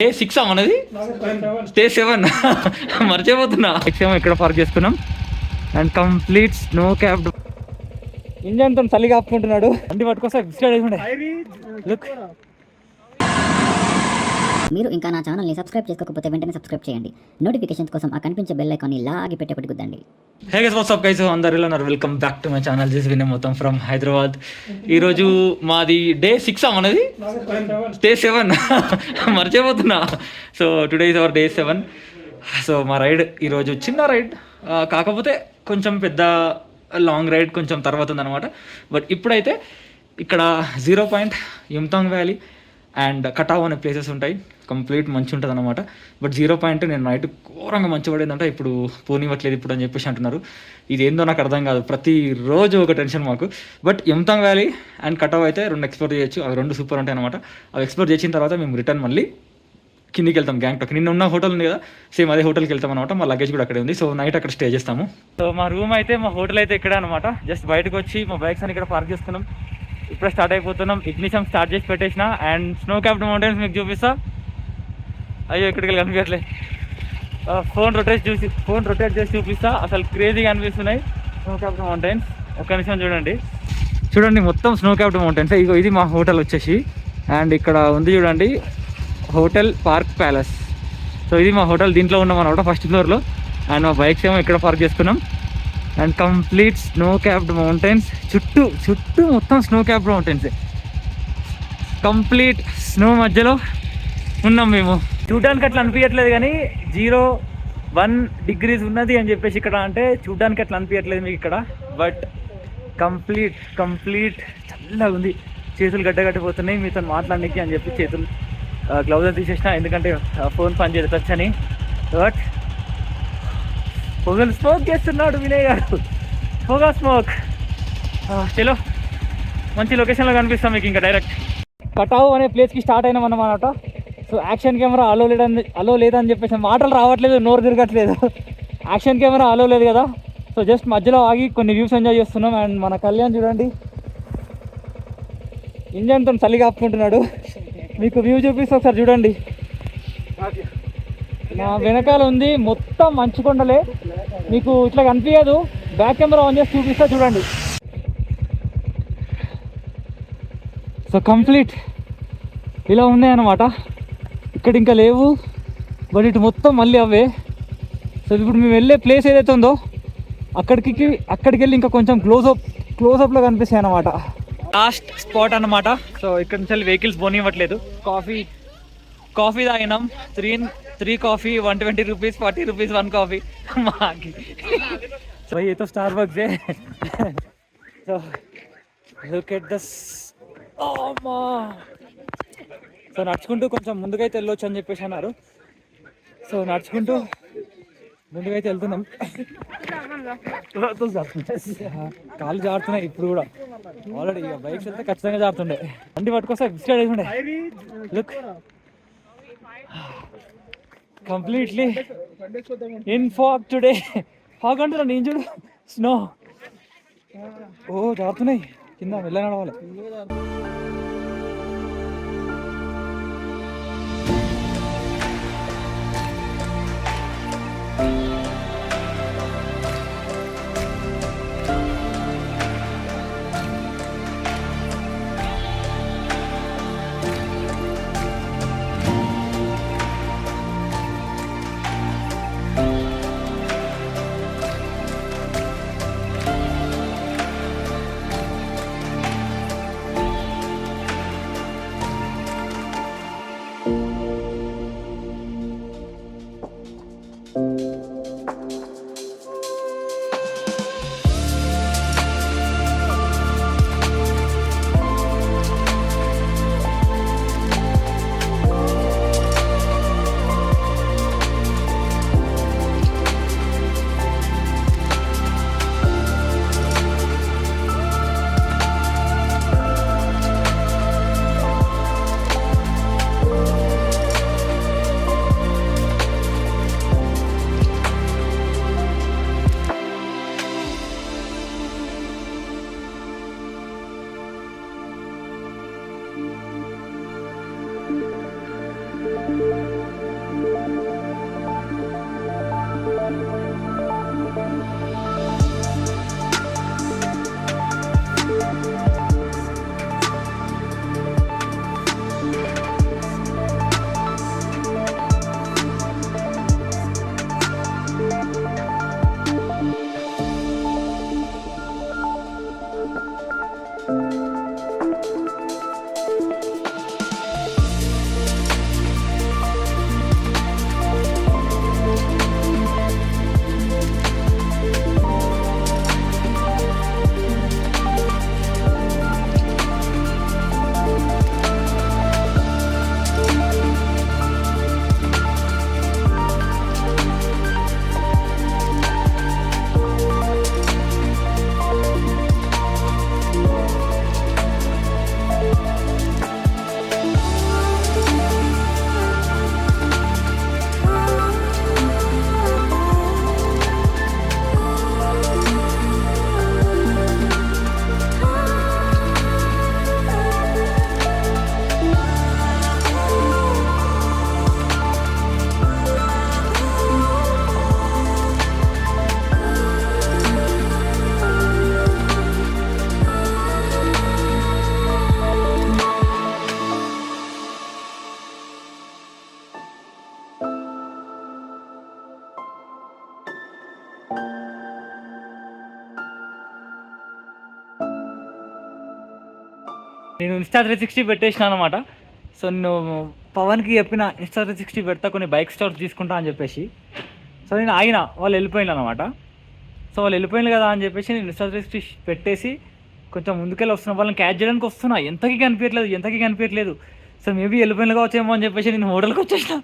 Day 6 మనది, day 7 మర్చిపోతున్నా. ఎక్సేమో ఇక్కడ park చేసుకున్నాం and complete snow capped. Engine తో చలి కాపుకుంటున్నాడు. అండి పట్టుకోసా లుక్. మీరు ఇంకా నా ఛానల్ని సబ్స్క్రైబ్ చేసుకోకపోతే వెంటనే సబ్స్క్రైబ్ చేయండి. నోటిఫికేషన్స్ కోసం ఆ కనిపించే బెల్ ఐకాన్ని లాగి పెట్టేపటి గుద్దండి. Hey guys, what's up guys, అందరూ ఎలా ఉన్నారు? Welcome back to my channel. This Vinay మొత్తం ఫ్రమ్ హైదరాబాద్. ఈరోజు మాది డే 6 మనది, డే 7 మర్చిపోతున్నా. So today is our day 7. So మా రైడ్ ఈరోజు చిన్న రైడ్, కాకపోతే కొంచెం పెద్ద లాంగ్ రైడ్ కొంచెం తర్వాత ఉందన్నమాట. బట్ ఇప్పుడైతే ఇక్కడ 0 పాయింట్, యుమ్తాంగ్ వ్యాలీ అండ్ కటావ్ అనే ప్లేసెస్ ఉంటాయి. కంప్లీట్ మంచి ఉంటుంది అనమాట. బట్ 0 పాయింట్ నేను నైట్ ఘోరంగా మంచి పడేదంటే ఇప్పుడు పోనివ్వట్లేదు ఇప్పుడు అని చెప్పేసి అంటున్నారు. ఇది ఏందో నాకు అర్థం కాదు, ప్రతిరోజు ఒక టెన్షన్ మాకు. బట్ యుమ్తాంగ్ వ్యాలీ అండ్ కటావ్ అయితే 2 ఎక్స్ప్లోర్ చేయొచ్చు. అవి 2 సూపర్ ఉంటాయి అనమాట. అవి ఎక్స్ప్లోర్ చేసిన తర్వాత మేము రిటర్న్ మళ్ళీ కిందికి వెళ్తాం. గ్యాంగ్టాక్ నిన్న ఉన్న హోటల్ ఉంది కదా, సేమ్ అదే హోటల్కి వెళ్తాం అనమాట. మా లగేజ్ కూడా అక్కడే ఉంది. సో నైట్ అక్కడ స్టే చేస్తాము. సో మా రూమ్ అయితే, మా హోటల్ అయితే ఇక్కడే అనమాట. జస్ట్ బయటకు వచ్చి మా బైక్స్ అని ఇక్కడ పార్క్ చేసుకున్నాం. ఇప్పుడే స్టార్ట్ అయిపోతున్నాం. ఇగ్నిషన్ స్టార్ట్ చేసి పెట్టేసిన అండ్ స్నో క్యాప్డ్ మౌంటైన్స్ మీకు చూపిస్తా. అయ్యో ఇక్కడికి వెళ్ళి కనిపించట్లే. ఫోన్ రొటేట్ చేసి చూపిస్తా. అసలు క్రేజీగా అనిపిస్తున్నాయి స్నో క్యాప్డ్ మౌంటైన్స్. ఒక్క నిమిషం చూడండి మొత్తం స్నో క్యాప్డ్ మౌంటైన్స్. ఇగో ఇది మా హోటల్ వచ్చేసి. అండ్ ఇక్కడ ఉంది చూడండి, హోటల్ పార్క్ ప్యాలెస్. సో ఇది మా హోటల్, దీంట్లో ఉన్నాం అనమాట ఫస్ట్ ఫ్లోర్లో. అండ్ మా బైక్స్ ఏమో ఇక్కడ పార్క్ చేసుకున్నాం. And complete snow capped mountains, చుట్టూ మొత్తం snow capped mountains. Complete snow మధ్యలో ఉన్నాం మేము. చూడడానికి అట్లా అనిపించట్లేదు కానీ 0-1 degrees ఉన్నది అని చెప్పేసి ఇక్కడ, అంటే చూడడానికి అట్లా అనిపించట్లేదు మీకు ఇక్కడ. బట్ కంప్లీట్ చల్లగా ఉంది. చేతులు గడ్డగట్టిపోతున్నాయి మీతో మాట్లాడడానికి అని చెప్పి చేతులు గ్లౌజ్ తీసేసిన, ఎందుకంటే ఫోన్ పని చేయొచ్చని. బట్ పొగలు స్మోక్ చేస్తున్నాడు వినయ్ గారు, పొగ స్మోక్. చలో మంచి లొకేషన్లో కనిపిస్తాం మీకు. ఇంకా డైరెక్ట్ కటావ్ అనే ప్లేస్కి స్టార్ట్ అయినాం అన్నమాట. సో యాక్షన్ కెమెరా అలో లేదని చెప్పేసి మాటలు రావట్లేదు, నోరు తిరగట్లేదు. యాక్షన్ కెమెరా అలో లేదు కదా. సో జస్ట్ మధ్యలో ఆగి కొన్ని వ్యూస్ ఎంజాయ్ చేస్తున్నాం. అండ్ మన కళ్యాణ్ చూడండి, ఇంజన్తో చలి కాపుకుంటున్నాడు. మీకు వ్యూ చూపిస్తే ఒకసారి చూడండి. మా వెనకాల ఉంది మొత్తం మంచు కొండలే, మీకు ఇట్లా కనిపించదు. బ్యాక్ కెమెరా ఆన్ చేసి చూపిస్తా చూడండి. సో కంప్లీట్ ఇలా ఉన్నాయి అన్నమాట. ఇక్కడ ఇంకా లేవు, బట్ ఇటు మొత్తం మళ్ళీ అవే. సో ఇప్పుడు మేము వెళ్ళే ప్లేస్ ఏదైతే ఉందో అక్కడికి వెళ్ళి ఇంకా కొంచెం క్లోజప్లో కనిపిస్తాయి అన్నమాట. లాస్ట్ స్పాట్ అన్నమాట. సో ఇక్కడ నుంచి వెహికల్స్ పోనివ్వట్లేదు. కాఫీ తాగినాం. 3 కాఫీ 120 రూపీస్, 40 రూపీస్ 1 కాఫీ మాకి. సో ये तो स्टारबक्स है. So look at this. So నడుచుకుంటూ కొంచెం ముందుకైతే వెళ్ళొచ్చు అని చెప్పేసి అన్నారు. సో నడుచుకుంటూ ముందుకైతే వెళ్తున్నాం. కాళ్ళు జారుతున్నాయి ఇప్పుడు కూడా. ఆల్రెడీ ఇక బైక్స్ వెళ్తే ఖచ్చితంగా జారుతుండే. అండి పట్టుకోసా బిస్కెట్ వేసుకుండే. Look completely in fog today. Fog అంటున్నా నేను చూడు, స్నో. ఓ జారుతున్నాయి కింద, వెళ్ళ నడవాలి. నేను ఇన్స్టా 360 పెట్టేసిన అనమాట. సో నేను పవన్కి చెప్పిన ఇన్స్టా 360 పెడతా, కొన్ని బైక్ స్టార్స్ తీసుకుంటా అని చెప్పేసి. సో నేను ఆగిన, వాళ్ళు వెళ్ళిపోయిన అనమాట. సో వాళ్ళు వెళ్ళిపోయింది కదా అని చెప్పేసి నేను ఇన్స్టా 360 పెట్టేసి కొంచెం ముందుకెళ్ళి వస్తున్నా, వాళ్ళని క్యాచ్ చేయడానికి వస్తున్నా. ఎంతకీ కనిపించట్లేదు. సో మేబీ వెళ్ళిపోయిన కావచ్చేమో అని చెప్పేసి నేను హోటల్కి వచ్చేసిన.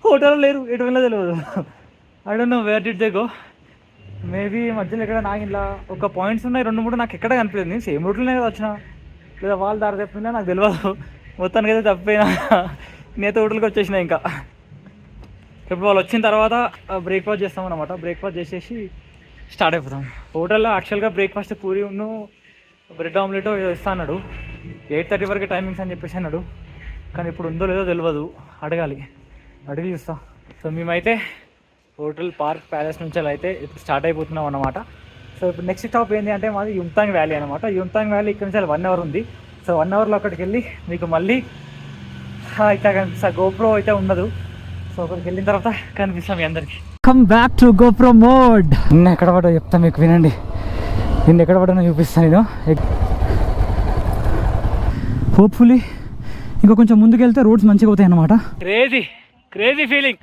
హోటల్ లేరు, ఎటు వెళ్ళో తెలియదు. I don't know where did they go. Maybe మధ్యలో ఎక్కడ నాకు ఇలా ఒక పాయింట్స్ ఉన్నాయి 2-3 నాకు ఎక్కడ కనిపించలేదు. నేను సేమ్ రూట్లోనే కదా వచ్చిన, లేదా వాళ్ళు దారి తప్పిందా నాకు తెలియదు. మొత్తానికి అయితే తప్పిపోయినా. నేనైతే హోటల్కి వచ్చేసిన. ఇంకా ఇప్పుడు వాళ్ళు వచ్చిన తర్వాత బ్రేక్ఫాస్ట్ చేస్తాం అనమాట. బ్రేక్ఫాస్ట్ చేసేసి స్టార్ట్ అయిపోతాం. హోటల్లో యాక్చువల్గా బ్రేక్ఫాస్ట్ పూరి ఉన్ను బ్రెడ్ ఆమ్లెట్ ఇస్తా అన్నాడు. 8:30 వరకు టైమింగ్స్ అని చెప్పేసి అన్నాడు. కానీ ఇప్పుడు ఉందో లేదో తెలియదు, అడిగి చూస్తా. సో మేమైతే హోటల్ పార్క్ ప్యాలెస్ నుంచి అయితే ఇప్పుడు స్టార్ట్ అయిపోతున్నాం అన్నమాట. సో ఇప్పుడు నెక్స్ట్ స్టాప్ ఏంటి అంటే మాది యుమ్తాంగ్ వ్యాలీ అనమాట. యుమ్తాంగ్ వ్యాలీ ఇక్కడ నుంచి 1 అవర్ ఉంది. సో 1 అవర్లో అక్కడికి వెళ్ళి మీకు మళ్ళీ ఇట్లా కనిపిస్తా. గోప్రో అయితే ఉండదు. సో అక్కడికి వెళ్ళిన తర్వాత కనిపిస్తాం మీ అందరికి. Come back to GoPro mode. నిన్న ఎక్కడ పడ్డా చెప్తాను మీకు, వినండి. నిన్న ఎక్కడ పడ్డా చూపిస్తాను నేను. హోప్ఫుల్లీ ఇంకా కొంచెం ముందుకు వెళ్తే రోడ్స్ మంచిగా అవుతాయి అన్నమాట. Crazy feeling.